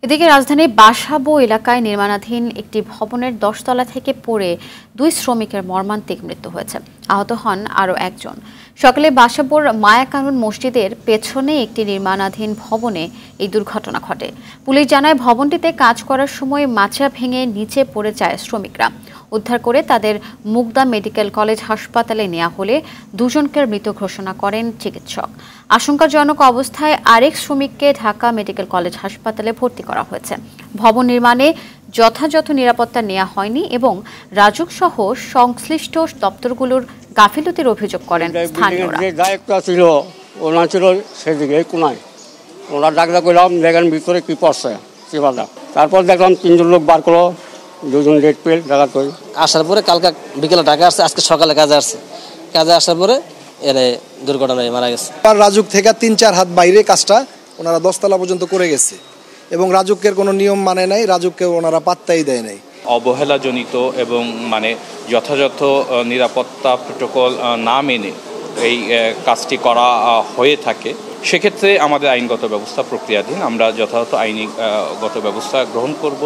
এদিকে রাজধানীর বাসাবো এলাকায় নির্মাণাধীন একটি ভবনের ১০ তলা থেকে পড়ে ২ শ্রমিকের মর্মান্তিক মৃত্যু হয়েছে। আহত হন আরও একজন। সকালে বাসাবোর মায়া কানুন মসজিদের পেছনে একটি নির্মাণাধীন ভবনে এই দুর্ঘটনা ঘটে। পুলিশ জানায়, ভবনটিতে কাজ করার সময় মাচা ভেঙে নিচে পড়ে যায় শ্রমিকরা। উদ্ধার করে তাদের মুগদা মেডিকেল কলেজ হাসপাতালে নেওয়া হলে দুজনকে মৃত ঘোষণা করেন চিকিৎসক। আশঙ্কাজনক অবস্থায় আরেক শ্রমিককে ঢাকা মেডিকেল কলেজ হাসপাতালে ভর্তি করা হয়েছে। ভবন নির্মাণে যথাযথ নিরাপত্তা নেওয়া হয়নি এবং রাজুক সহ সংশ্লিষ্ট দপ্তরগুলোর গাফিলতির অভিযোগ করেন স্থানীয়রা। ছিল ওনা ছিল সেদিকে কোনায়, ওনার ডাকটা করলাম দেখেন ভিতরে কি পড়ছে সেবাদা। তারপর দেখলাম ৩ জন লোক বার করলো, 2 জন রেড পেল ঢাকা করে আসার পরে কালকে বিকেলে ঢাকা আসছে, আজকে সকালে কাজে আসার পরে এর দুর্ঘটনায় মারা গেছে। রাজুক থেকে ৩-৪ হাত বাইরে কাজটা ওনারা 10 তলা পর্যন্ত করে গেছে এবং রাজুকের কোনো নিয়ম মানে নাই, রাজুককে ওনারা পাত্তাই দেয় নাই। অবহেলাজনিত এবং যথাযথ নিরাপত্তা প্রোটোকল না মেনে এই কাজটি করা হয়ে থাকে, সেক্ষেত্রে আমাদের আইনগত ব্যবস্থা প্রক্রিয়াধীন। আমরা যথাযথ আইনগত ব্যবস্থা গ্রহণ করব।